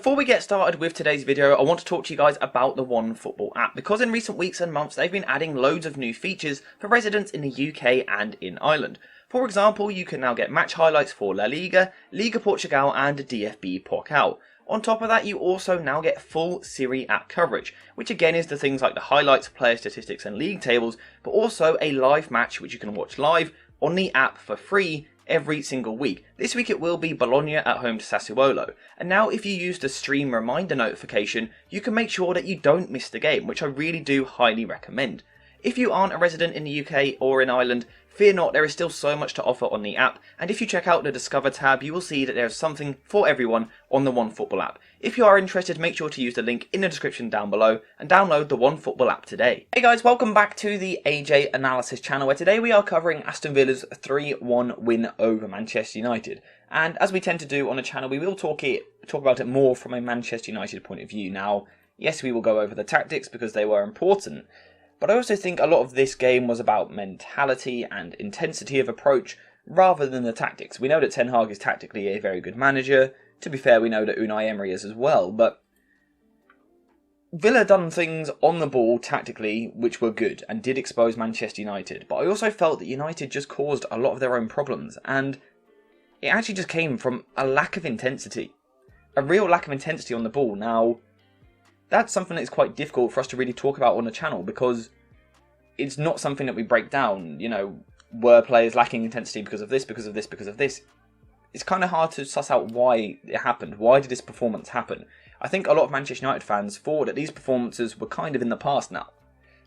Before we get started with today's video, I want to talk to you guys about the OneFootball app, because in recent weeks and months they've been adding loads of new features for residents in the UK and in Ireland. For example, you can now get match highlights for La Liga, Liga Portugal and DFB Pokal. On top of that, you also now get full Serie A coverage, which again is the things like the highlights, player statistics and league tables, but also a live match which you can watch live on the app for free every single week. This week it will be Bologna at home to Sassuolo, and now if you use the stream reminder notification, you can make sure that you don't miss the game, which I really do highly recommend. If you aren't a resident in the UK or in Ireland, fear not, there is still so much to offer on the app, and if you check out the Discover tab, you will see that there is something for everyone on the OneFootball app. If you are interested, make sure to use the link in the description down below and download the OneFootball app today. Hey guys, welcome back to the AJ Analysis channel, where today we are covering Aston Villa's 3-1 win over Manchester United. And as we tend to do on the channel, we will talk about it more from a Manchester United point of view. Now, yes, we will go over the tactics because they were important, but I also think a lot of this game was about mentality and intensity of approach rather than the tactics. We know that Ten Hag is tactically a very good manager. To be fair, we know that Unai Emery is as well, but Villa done things on the ball tactically which were good and did expose Manchester United. But I also felt that United just caused a lot of their own problems, and it actually just came from a lack of intensity. A real lack of intensity on the ball. Now, that's something that is quite difficult for us to really talk about on the channel because it's not something that we break down. You know, were players lacking intensity because of this, because of this, because of this? It's kind of hard to suss out why it happened. Why did this performance happen? I think a lot of Manchester United fans thought that these performances were kind of in the past now.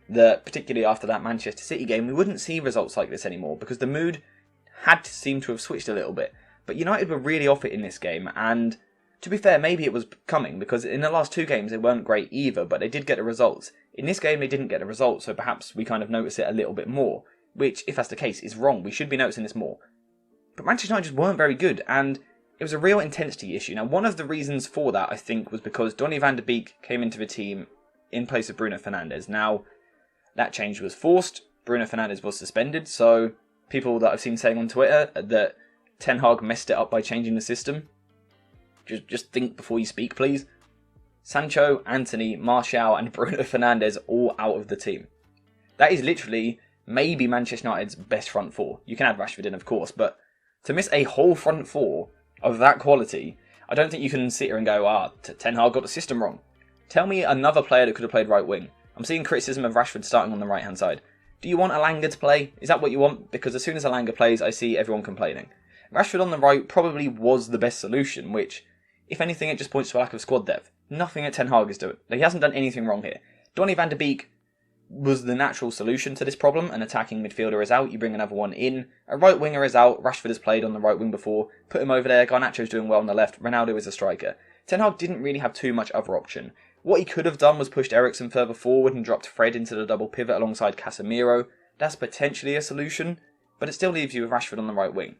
That particularly after that Manchester City game, we wouldn't see results like this anymore because the mood had to seem to have switched a little bit. But United were really off it in this game, and to be fair, maybe it was coming, because in the last two games they weren't great either, but they did get the results. In this game they didn't get the results, so perhaps we kind of notice it a little bit more, which, if that's the case, is wrong. We should be noticing this more. But Manchester United just weren't very good, and it was a real intensity issue. Now, one of the reasons for that, I think, was because Donny van de Beek came into the team in place of Bruno Fernandes. Now, that change was forced. Bruno Fernandes was suspended, so people that I've seen saying on Twitter that Ten Hag messed it up by changing the system, just think before you speak, please. Sancho, Antony, Martial and Bruno Fernandes all out of the team. That is literally maybe Manchester United's best front four. You can add Rashford in, of course, but to miss a whole front four of that quality, I don't think you can sit here and go, Ten Hag got the system wrong. Tell me another player that could have played right wing. I'm seeing criticism of Rashford starting on the right hand side. Do you want Elanga to play? Is that what you want? Because as soon as Elanga plays, I see everyone complaining. Rashford on the right probably was the best solution, which, if anything, it just points to a lack of squad depth. Nothing that Ten Hag is doing. He hasn't done anything wrong here. Donny van de Beek was the natural solution to this problem. An attacking midfielder is out, you bring another one in. A right winger is out, Rashford has played on the right wing before. Put him over there, Garnacho's doing well on the left, Ronaldo is a striker. Ten Hag didn't really have too much other option. What he could have done was pushed Eriksen further forward and dropped Fred into the double pivot alongside Casemiro. That's potentially a solution, but it still leaves you with Rashford on the right wing.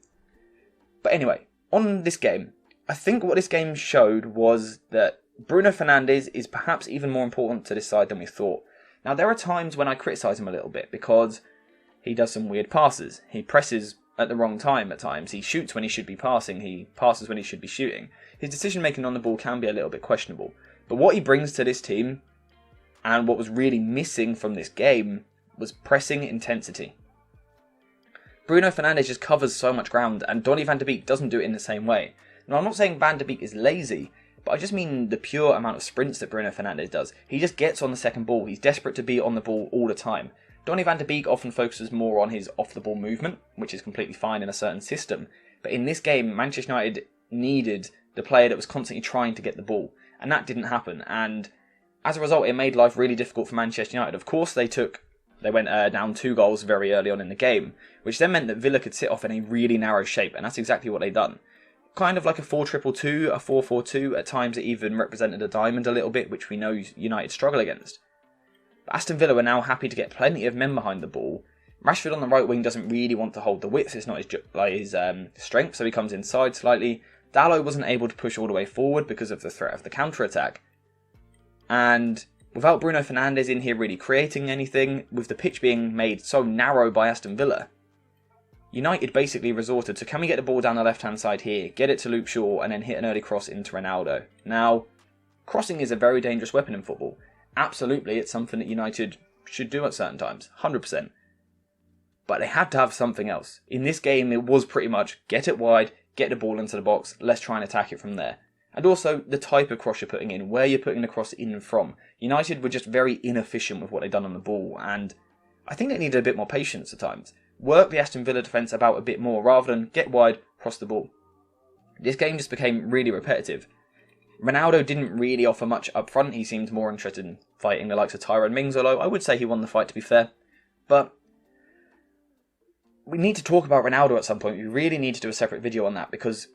But anyway, on this game, I think what this game showed was that Bruno Fernandes is perhaps even more important to this side than we thought. Now, there are times when I criticise him a little bit because he does some weird passes. He presses at the wrong time at times. He shoots when he should be passing. He passes when he should be shooting. His decision making on the ball can be a little bit questionable. But what he brings to this team, and what was really missing from this game, was pressing intensity. Bruno Fernandes just covers so much ground, and Donny van de Beek doesn't do it in the same way. Now, I'm not saying Van de Beek is lazy, but I just mean the pure amount of sprints that Bruno Fernandes does. He just gets on the second ball. He's desperate to be on the ball all the time. Donny van de Beek often focuses more on his off-the-ball movement, which is completely fine in a certain system. But in this game, Manchester United needed the player that was constantly trying to get the ball, and that didn't happen. And as a result, it made life really difficult for Manchester United. Of course, they went down 2 goals very early on in the game, which then meant that Villa could sit off in a really narrow shape, and that's exactly what they done. Kind of like a 4-2-2-2, a 4-4-2, at times it even represented a diamond a little bit, which we know United struggle against. But Aston Villa were now happy to get plenty of men behind the ball. Rashford on the right wing doesn't really want to hold the width, it's not his strength, so he comes inside slightly. Dalot wasn't able to push all the way forward because of the threat of the counter-attack. And without Bruno Fernandes in here really creating anything, with the pitch being made so narrow by Aston Villa, United basically resorted to, can we get the ball down the left-hand side here, get it to Luke Shaw, and then hit an early cross into Ronaldo. Now, Crossing is a very dangerous weapon in football. Absolutely, it's something that United should do at certain times, 100%. But they had to have something else. In this game, it was pretty much get it wide, get the ball into the box, let's try and attack it from there. And also, the type of cross you're putting in, where you're putting the cross in from. United were just very inefficient with what they'd done on the ball, and I think they needed a bit more patience at times. Work the Aston Villa defence about a bit more, rather than get wide, cross the ball. This game just became really repetitive. Ronaldo didn't really offer much up front. He seemed more interested in fighting the likes of Tyrone Mings, although I would say he won the fight, to be fair. But we need to talk about Ronaldo at some point. We really need to do a separate video on that, because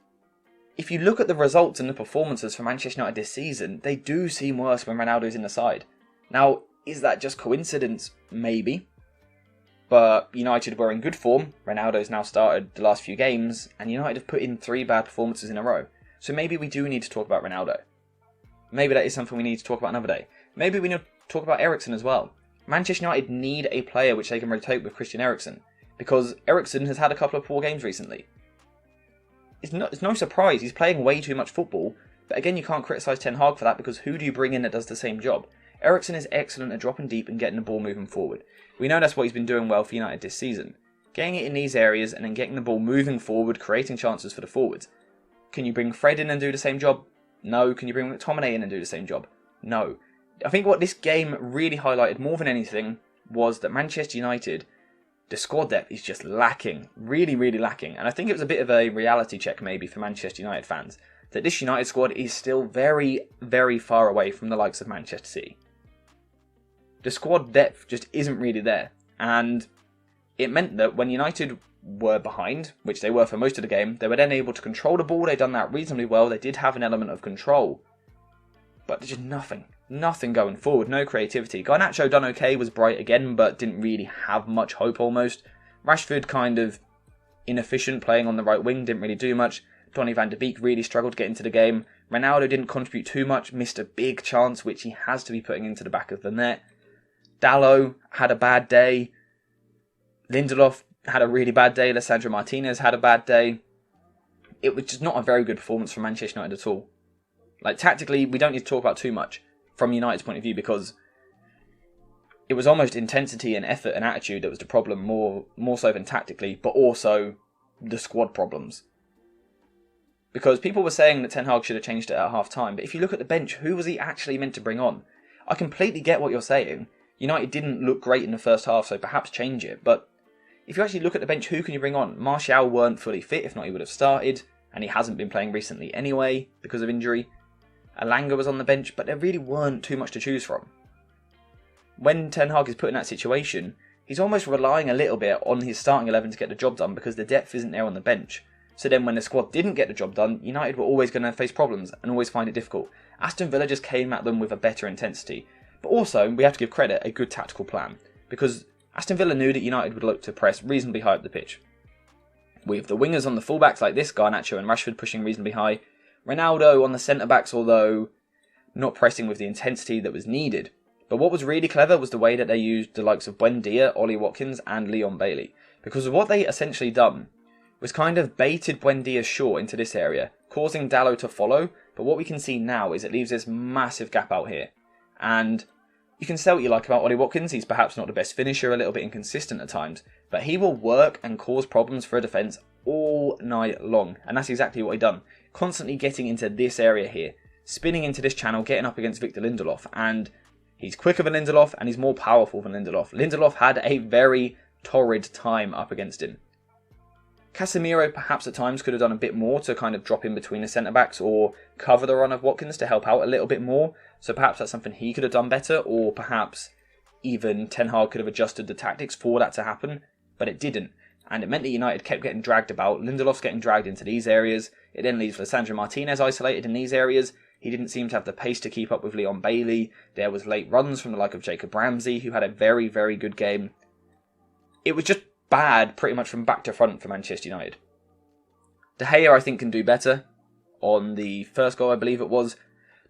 if you look at the results and the performances for Manchester United this season, they do seem worse when Ronaldo's in the side. Now, is that just coincidence? Maybe. But United were in good form. Ronaldo's now started the last few games, and United have put in 3 bad performances in a row. So maybe we do need to talk about Ronaldo. Maybe that is something we need to talk about another day. Maybe we need to talk about Eriksen as well. Manchester United need a player which they can rotate with Christian Eriksen, because Eriksen has had a couple of poor games recently. It's no surprise, he's playing way too much football, but again, you can't criticise Ten Hag for that, because who do you bring in that does the same job? Eriksen is excellent at dropping deep and getting the ball moving forward. We know that's what he's been doing well for United this season. Getting it in these areas and then getting the ball moving forward, creating chances for the forwards. Can you bring Fred in and do the same job? No. Can you bring McTominay in and do the same job? No. I think what this game really highlighted more than anything was that Manchester United, the squad depth is just lacking. Really, really lacking. And I think it was a bit of a reality check maybe for Manchester United fans, that this United squad is still very, very far away from the likes of Manchester City. The squad depth just isn't really there. And it meant that when United were behind, which they were for most of the game, they were then able to control the ball. They'd done that reasonably well. They did have an element of control. But there's just nothing. Nothing going forward. No creativity. Garnacho done okay, was bright again, but didn't really have much hope almost. Rashford kind of inefficient, playing on the right wing, didn't really do much. Donny van de Beek really struggled to get into the game. Ronaldo didn't contribute too much, missed a big chance, which he has to be putting into the back of the net. Dalot had a bad day. Lindelof had a really bad day. Lisandro Martinez had a bad day. It was just not a very good performance from Manchester United at all. Like, tactically, we don't need to talk about too much from United's point of view, because it was almost intensity and effort and attitude that was the problem, more so than tactically, but also the squad problems. Because people were saying that Ten Hag should have changed it at half-time, but if you look at the bench, who was he actually meant to bring on? I completely get what you're saying. United didn't look great in the first half, so perhaps change it, but if you actually look at the bench, who can you bring on? Martial weren't fully fit, if not he would have started, and he hasn't been playing recently anyway, because of injury. Alanga was on the bench, but there really weren't too much to choose from. When Ten Hag is put in that situation, he's almost relying a little bit on his starting 11 to get the job done, because the depth isn't there on the bench. So then when the squad didn't get the job done, United were always going to face problems and always find it difficult. Aston Villa just came at them with a better intensity. But also, we have to give credit, a good tactical plan, because Aston Villa knew that United would look to press reasonably high up the pitch. With the wingers on the fullbacks like this, Garnacho and Rashford pushing reasonably high, Ronaldo on the centre-backs, although not pressing with the intensity that was needed. But what was really clever was the way that they used the likes of Buendia, Ollie Watkins and Leon Bailey. Because of what they essentially done was kind of baited Buendia short into this area, causing Dalot to follow, but what we can see now is it leaves this massive gap out here. And you can say what you like about Ollie Watkins, he's perhaps not the best finisher, a little bit inconsistent at times, but he will work and cause problems for a defence all night long, and that's exactly what he done. Constantly getting into this area here, spinning into this channel, getting up against Victor Lindelof, and he's quicker than Lindelof and he's more powerful than Lindelof. Lindelof had a very torrid time up against him. Casemiro perhaps at times could have done a bit more to kind of drop in between the centre-backs or cover the run of Watkins to help out a little bit more, so perhaps that's something he could have done better, or perhaps even Ten Hag could have adjusted the tactics for that to happen, but it didn't. And it meant that United kept getting dragged about. Lindelof's getting dragged into these areas. It then leaves Lisandro Martinez isolated in these areas. He didn't seem to have the pace to keep up with Leon Bailey. There was late runs from the like of Jacob Ramsey, who had a very, very good game. It was just bad pretty much from back to front for Manchester United. De Gea, I think, can do better. On the first goal, I believe it was.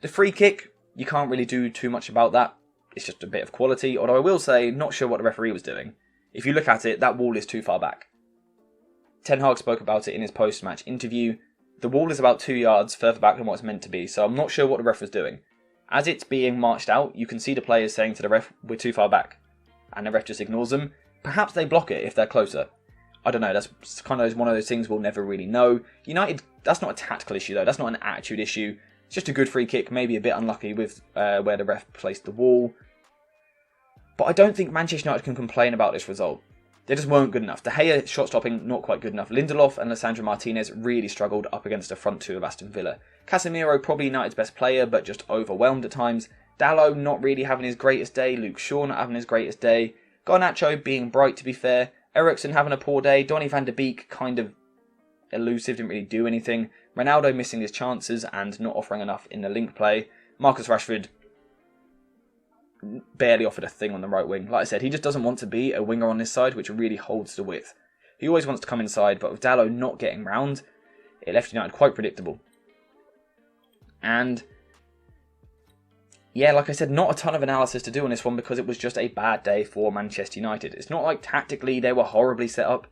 The free kick, you can't really do too much about that. It's just a bit of quality. Although I will say, not sure what the referee was doing. If you look at it, that wall is too far back. Ten Hag spoke about it in his post-match interview. The wall is about 2 yards further back than what it's meant to be, so I'm not sure what the ref was doing. As it's being marched out, you can see the players saying to the ref, we're too far back. And the ref just ignores them. Perhaps they block it if they're closer. I don't know, that's kind of one of those things we'll never really know. United, that's not a tactical issue though, that's not an attitude issue. It's just a good free kick, maybe a bit unlucky with where the ref placed the wall. But I don't think Manchester United can complain about this result. They just weren't good enough. De Gea shot stopping, not quite good enough. Lindelof and Lisandro Martinez really struggled up against the front two of Aston Villa. Casemiro, probably United's best player, but just overwhelmed at times. Dalot not really having his greatest day. Luke Shaw not having his greatest day. Garnacho being bright, to be fair. Eriksen having a poor day. Donny van de Beek kind of elusive, didn't really do anything. Ronaldo missing his chances and not offering enough in the link play. Marcus Rashford barely offered a thing on the right wing. Like I said, he just doesn't want to be a winger on this side, which really holds the width. He always wants to come inside, but with Dalot not getting round, it left United quite predictable. And yeah, like I said, not a ton of analysis to do on this one because it was just a bad day for Manchester United. It's not like tactically they were horribly set up.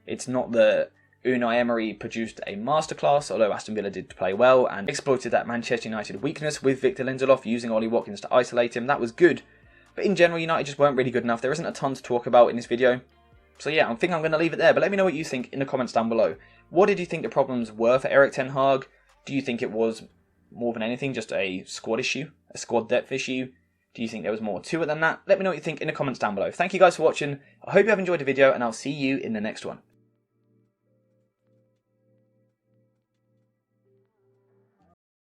It's not that Unai Emery produced a masterclass, although Aston Villa did play well and exploited that Manchester United weakness with Victor Lindelof using Ollie Watkins to isolate him. That was good. But in general, United just weren't really good enough. There isn't a ton to talk about in this video. So yeah, I think I'm going to leave it there. But let me know what you think in the comments down below. What did you think the problems were for Erik ten Hag? Do you think it was more than anything just a squad issue? A squad depth issue? Do you think there was more to it than that? Let me know what you think in the comments down below. Thank you guys for watching. I hope you have enjoyed the video and I'll see you in the next one.